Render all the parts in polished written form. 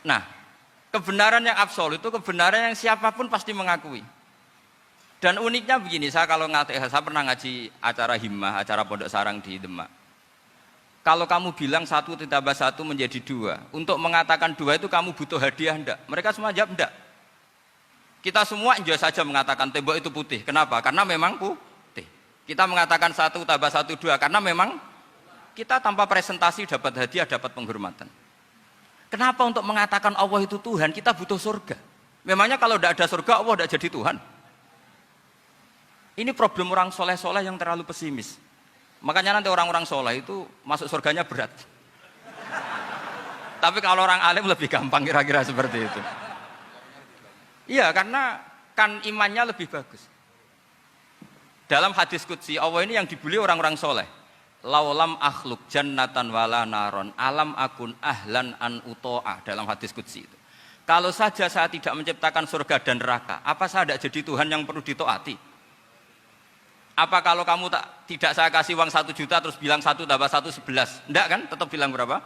Nah, kebenaran yang absolut itu kebenaran yang siapapun pasti mengakui. Dan uniknya begini, saya kalau saya pernah ngaji acara himmah, acara pondok sarang di Demak. Kalau kamu bilang 1 ditambah 1 menjadi 2, untuk mengatakan 2 itu kamu butuh hadiah enggak? Mereka semua jawab enggak. Kita semua enjoy saja mengatakan tembok itu putih. Kenapa? Karena memang putih. Kita mengatakan 1 tambah 1 2 karena memang kita tanpa presentasi dapat hadiah, dapat penghormatan. Kenapa untuk mengatakan Allah itu Tuhan kita butuh surga? Memangnya kalau tidak ada surga Allah tidak jadi Tuhan? Ini problem orang soleh-soleh yang terlalu pesimis. Makanya nanti orang-orang soleh itu masuk surganya berat. Tapi kalau orang alim lebih gampang kira-kira seperti itu. Iya, karena kan imannya lebih bagus. Dalam hadis qudsi Allah ini yang dibuli orang-orang soleh. Laulam akhluk jannatan wala naron alam akun ahlan an uto'ah, dalam hadis qudsi itu. Kalau saja saya tidak menciptakan surga dan neraka, apa saya tidak jadi Tuhan yang perlu ditaati? Apa kalau kamu tidak saya kasih uang 1 juta terus bilang 1 tambah 1 11? Enggak kan? Tetap bilang berapa?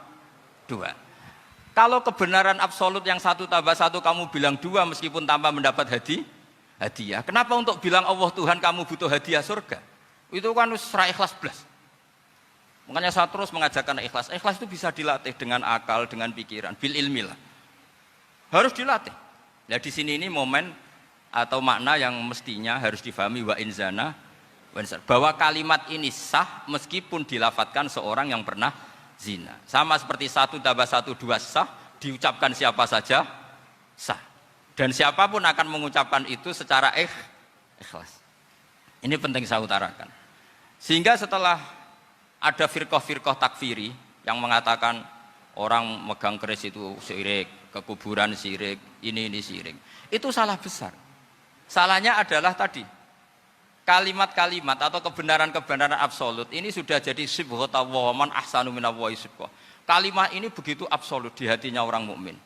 2. Kalau kebenaran absolut yang 1 tambah 1 kamu bilang 2 meskipun tanpa mendapat hadiah. Kenapa untuk bilang Allah Tuhan kamu butuh hadiah surga? Itu kan serah ikhlas belas. Makanya saya terus mengajarkan ikhlas. Ikhlas itu bisa dilatih dengan akal, dengan pikiran, bil ilmi lah. Harus dilatih. Nah di sini ini momen atau makna yang mestinya harus difahami wa inzana, bahwa kalimat ini sah meskipun dilafatkan seorang yang pernah zina. Sama seperti 1 tambah 1 2 sah, diucapkan siapa saja sah. Dan siapapun akan mengucapkan itu secara ikhlas. Ini penting saya utarakan. Sehingga setelah ada firqah-firqah takfiri yang mengatakan orang megang keris itu syirik, ke kuburan syirik, ini syirik. Itu salah besar. Salahnya adalah tadi kalimat-kalimat atau kebenaran-kebenaran absolut ini sudah jadi sibghata wa man ahsanu minallahi sibghah. Kalimat ini begitu absolut di hatinya orang mukmin.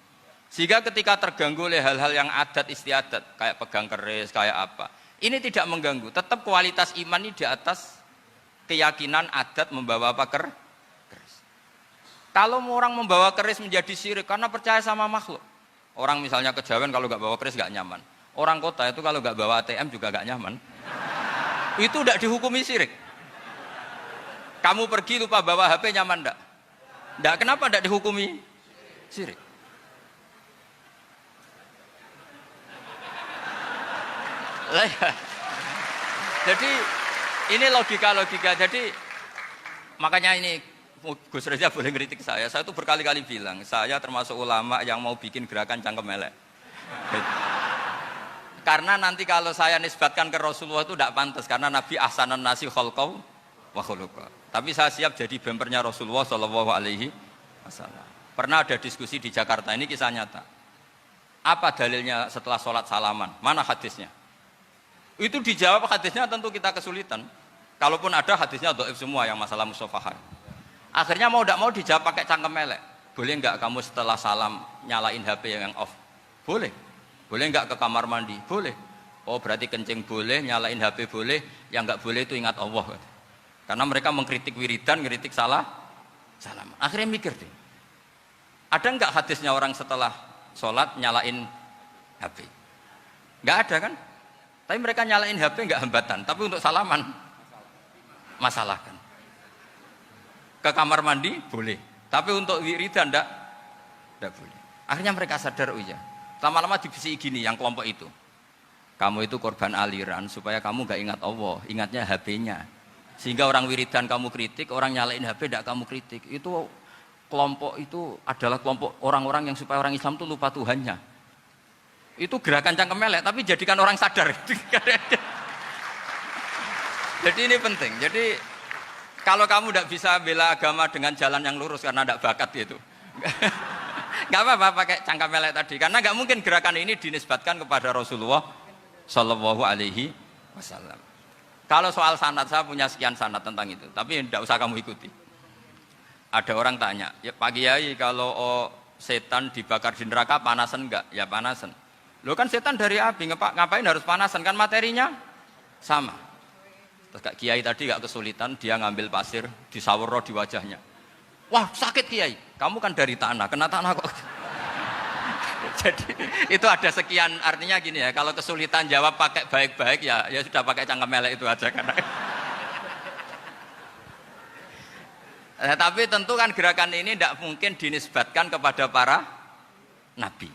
Sehingga ketika terganggu oleh hal-hal yang adat istiadat kayak pegang keris, kayak apa, ini tidak mengganggu. Tetap kualitas iman ini di atas keyakinan adat membawa apa keris. Kalau orang membawa keris menjadi syirik karena percaya sama makhluk. Orang misalnya kejawen kalau nggak bawa keris nggak nyaman. Orang kota itu kalau nggak bawa ATM juga nggak nyaman. Itu tidak dihukumi syirik. Kamu pergi lupa bawa HP nyaman enggak? Enggak, kenapa tidak dihukumi syirik? Jadi ini logika. Jadi makanya ini Gus Reza boleh ngeritik saya tuh berkali-kali bilang, saya termasuk ulama yang mau bikin gerakan cangkem elek. Karena nanti kalau saya nisbatkan ke Rasulullah itu tidak pantas, karena Nabi ahsanan nasi khalqau wa khuluqa. Tapi saya siap jadi bempernya Rasulullah Shallallahu Alaihi Wasallam. Pernah ada diskusi di Jakarta, ini kisah nyata. Apa dalilnya setelah sholat salaman? Mana hadisnya? Itu dijawab hadisnya tentu kita kesulitan. Kalaupun ada hadisnya dhaif semua yang masalah musafahah. Akhirnya mau tidak mau dijawab pakai cangkem elek. Boleh enggak kamu setelah salam nyalain HP yang off? Boleh. Boleh enggak ke kamar mandi? Boleh. Oh berarti kencing boleh, nyalain HP boleh, yang enggak boleh itu ingat Allah. Karena mereka mengkritik wiridan, ngeritik salam. Akhirnya mikir deh, ada enggak hadisnya orang setelah sholat nyalain HP? Enggak ada kan? Tapi mereka nyalain HP enggak hambatan, tapi untuk salaman masalahkan. Ke kamar mandi boleh, tapi untuk wiridan enggak boleh. Akhirnya mereka sadar, oh iya. Lama-lama dibisi gini yang kelompok itu. Kamu itu korban aliran supaya kamu gak ingat Allah, ingatnya HP-nya. Sehingga orang wiridan kamu kritik, orang nyalain HP tidak kamu kritik. Itu kelompok itu adalah kelompok orang-orang yang supaya orang Islam itu lupa Tuhannya. Itu gerakan cangkem elek, tapi jadikan orang sadar. Jadi ini penting. Jadi kalau kamu tidak bisa bela agama dengan jalan yang lurus karena tidak bakat gitu. Gak apa-apa pakai cangkem elek tadi, karena gak mungkin gerakan ini dinisbatkan kepada Rasulullah Shallallahu Alaihi Wasallam. Kalau soal sanad, saya punya sekian sanad tentang itu, tapi tidak usah kamu ikuti. Ada orang tanya, ya Pak Kiai kalau setan dibakar di neraka panasan enggak? Ya panasan. Loh kan setan dari api, ngapain harus panasan? Kan materinya sama. Terus Kak Kiai tadi gak kesulitan, dia ngambil pasir, disawero di wajahnya. Wah sakit Kiai, kamu kan dari tanah, kena tanah kok. Jadi itu ada sekian, artinya gini ya, kalau kesulitan jawab pakai baik-baik ya sudah pakai cangkem melek itu aja karena. Tapi tentu kan gerakan ini tidak mungkin dinisbatkan kepada para nabi.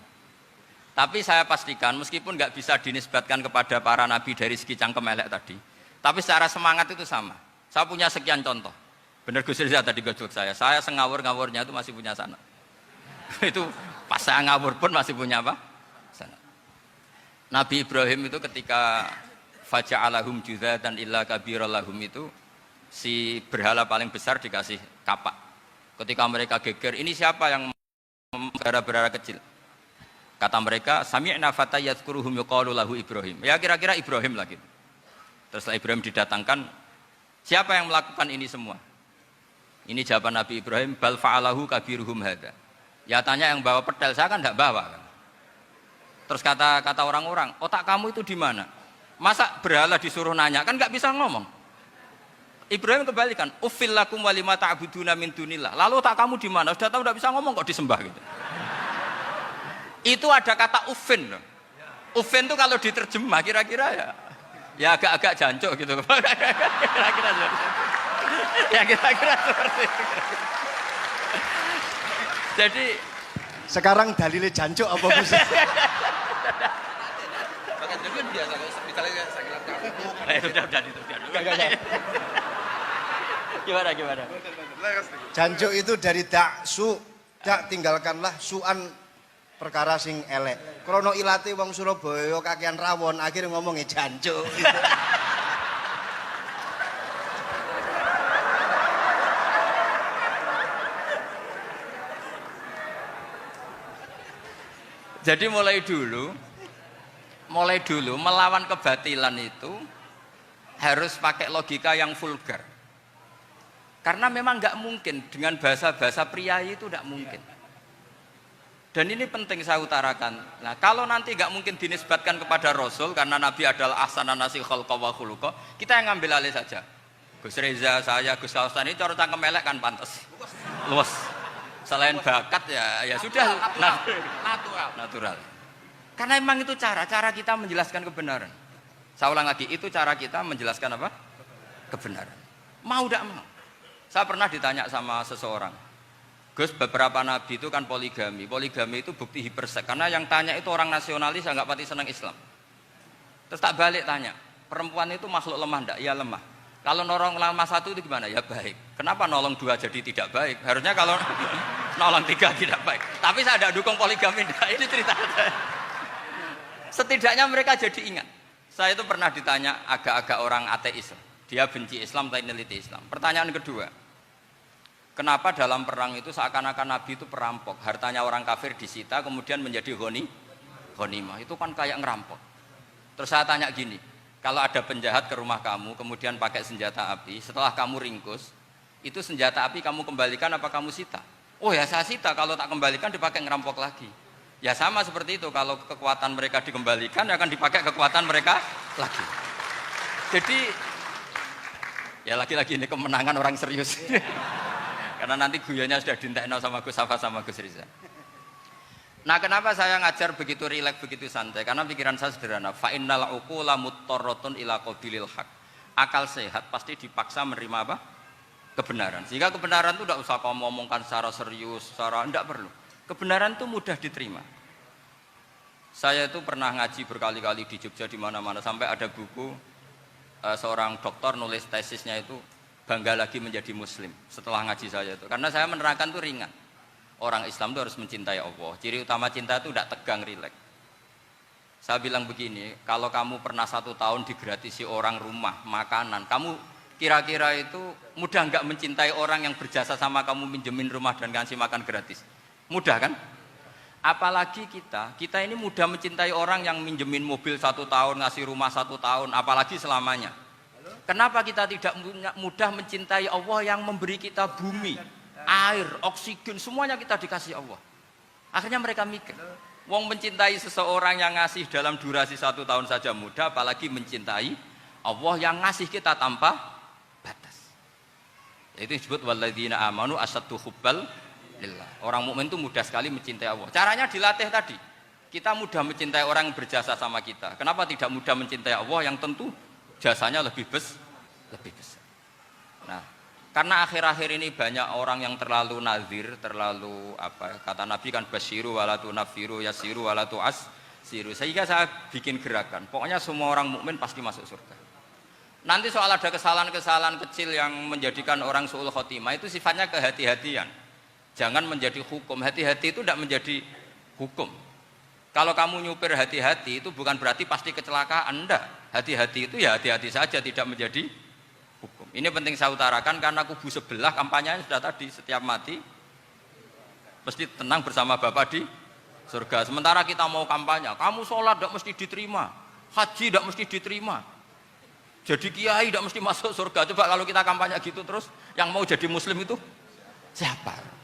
Tapi saya pastikan meskipun nggak bisa dinisbatkan kepada para nabi dari segi cangkem melek tadi, tapi secara semangat itu sama. Saya punya sekian contoh. Benar Gus Riza tadi gojok saya sengawur-ngawurnya itu masih punya sana. Itu pas saya ngawur pun masih punya apa? Sana. Nabi Ibrahim itu ketika faja'alahum juzatan illa kabirallahum itu si berhala paling besar dikasih kapak. Ketika mereka geger, ini siapa yang berhala-berhala kecil? Kata mereka, sami'na fata yadhkuruhum yuqalu lahu Ibrahim. Ya kira-kira Ibrahim lagi. Terus setelah Ibrahim didatangkan, siapa yang melakukan ini semua? Ini jawaban Nabi Ibrahim, bal fa'alahu kabiruhum hadza. Ya tanya yang bawa pedal, saya kan tidak bawa kan. Terus kata orang-orang, otak kamu itu di mana? Masa berhala disuruh nanya, kan nggak bisa ngomong. Ibrahim kembalikan, uffil lakum walima ta'buduna min dunillah. Lalu otak kamu di mana? Sudah tahu nggak bisa ngomong kok disembah gitu. Itu ada kata uffin loh. Uffin itu kalau diterjemah kira-kira ya agak-agak jancuk gitu. Kira-kira ya kira-kira seperti itu. Jadi sekarang dalilnya jancuk apa Gus? Pakai jancuk biasa kalau misalnya saya bilang Udah. Gimana? Jancuk itu dari daksu, dak tinggalkanlah suan perkara sing elek. Krono ilate wong Surabaya kakean rawon akhirnya ngomongnya jancuk. Gitu. Jadi mulai dulu melawan kebatilan itu harus pakai logika yang vulgar. Karena memang nggak mungkin dengan bahasa-bahasa priayi itu nggak mungkin. Dan ini penting saya utarakan. Nah, kalau nanti nggak mungkin dinisbatkan kepada Rasul karena Nabi adalah ahsanan nasi khalqa wa khuluqa, kita yang ngambil alih saja. Gus Reza, saya, Gus Kaustan ini cara cangkem elek kan pantas. Luas. Selain bakat ya sudah natural. Karena memang itu cara kita menjelaskan kebenaran. Saya ulang lagi, itu cara kita menjelaskan apa? Kebenaran. Mau tidak mau. Saya pernah ditanya sama seseorang, Gus, beberapa nabi itu kan poligami. Poligami itu bukti hiperseks. Karena yang tanya itu orang nasionalis yang nggak pati senang Islam. Terus tak balik tanya, perempuan itu makhluk lemah enggak? Ya lemah. Kalau nolong lama satu itu gimana? Ya baik. Kenapa nolong dua jadi tidak baik? Harusnya kalau nolong tiga tidak baik. Tapi saya tidak dukung poligami. Ini cerita. Setidaknya mereka jadi ingat. Saya itu pernah ditanya agak-agak orang ateis. Dia benci Islam tapi neliti Islam. Pertanyaan kedua, kenapa dalam perang itu seakan-akan Nabi itu perampok? Hartanya orang kafir disita kemudian menjadi ghanimah. Itu kan kayak ngerampok. Terus saya tanya gini, kalau ada penjahat ke rumah kamu, kemudian pakai senjata api, setelah kamu ringkus, itu senjata api kamu kembalikan apa kamu sita? Oh ya saya sita, kalau tak kembalikan dipakai ngerampok lagi. Ya sama seperti itu, kalau kekuatan mereka dikembalikan, akan dipakai kekuatan mereka lagi. Jadi, ya lagi-lagi ini kemenangan orang serius. Karena nanti guyonnya sudah dintekno sama Gus Safa sama Gus Riza. Nah, kenapa saya ngajar begitu rileks, begitu santai? Karena pikiran saya sederhana. Fa innal uqula muttarratun ila qabilil haq. Akal sehat pasti dipaksa menerima apa? Kebenaran. Sehingga kebenaran itu tidak usah kamu ngomongkan secara serius, tidak perlu. Kebenaran itu mudah diterima. Saya itu pernah ngaji berkali-kali di Jogja di mana-mana sampai ada buku seorang dokter nulis tesisnya itu bangga lagi menjadi muslim setelah ngaji saya itu. Karena saya menerangkan itu ringan. Orang Islam itu harus mencintai Allah. Ciri utama cinta itu tidak tegang, rileks. Saya bilang begini, kalau kamu pernah 1 tahun digratisi orang rumah, makanan, kamu kira-kira itu mudah nggak mencintai orang yang berjasa sama kamu minjemin rumah dan ngasih makan gratis? Mudah kan? Apalagi kita ini mudah mencintai orang yang minjemin mobil 1 tahun, ngasih rumah 1 tahun, apalagi selamanya. Kenapa kita tidak mudah mencintai Allah yang memberi kita bumi, air, oksigen, semuanya kita dikasih Allah. Akhirnya mereka mikir, wong mencintai seseorang yang ngasih dalam durasi 1 tahun saja mudah, apalagi mencintai Allah yang ngasih kita tanpa batas. Itu disebut walladzina amanu asaddu hubbal lillah. Orang mukmin itu mudah sekali mencintai Allah. Caranya dilatih tadi. Kita mudah mencintai orang yang berjasa sama kita. Kenapa tidak mudah mencintai Allah yang tentu jasanya lebih besar? Nah, karena akhir-akhir ini banyak orang yang terlalu nazir, terlalu apa? Kata Nabi kan basyiru walatu nafiru yasiru walatu asiru. Sehingga saya bikin gerakan. Pokoknya semua orang mukmin pasti masuk surga. Nanti soal ada kesalahan-kesalahan kecil yang menjadikan orang su'ul khotimah itu sifatnya kehati-hatian. Jangan menjadi hukum. Hati-hati itu tidak menjadi hukum. Kalau kamu nyupir hati-hati itu bukan berarti pasti kecelakaan, enggak. Hati-hati itu ya hati-hati saja, tidak menjadi hukum. Ini penting saya utarakan karena kubu sebelah kampanyenya sudah tadi, setiap mati mesti tenang bersama Bapak di surga. Sementara kita mau kampanye, kamu sholat tidak mesti diterima, haji tidak mesti diterima, jadi kiai tidak mesti masuk surga. Coba kalau kita kampanye gitu terus, yang mau jadi muslim itu siapa?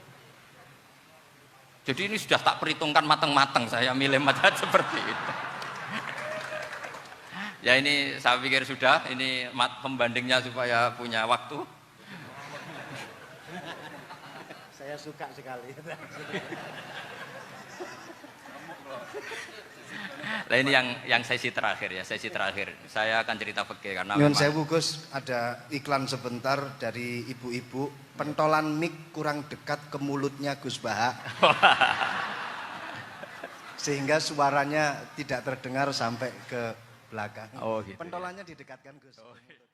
Jadi ini sudah tak perhitungkan matang-matang, saya milih macam seperti itu. Ya ini saya pikir sudah, ini pembandingnya supaya punya waktu. Saya suka sekali. Nah ini yang sesi terakhir ya, sesi terakhir. Saya akan cerita fikih karena Nyun sewu Gus, ada iklan sebentar dari ibu-ibu, pentolan mic kurang dekat ke mulutnya Gus Baha. Sehingga suaranya tidak terdengar sampai ke belakang. Oh gitu. Pentolannya didekatkan Gus. Oh, gitu.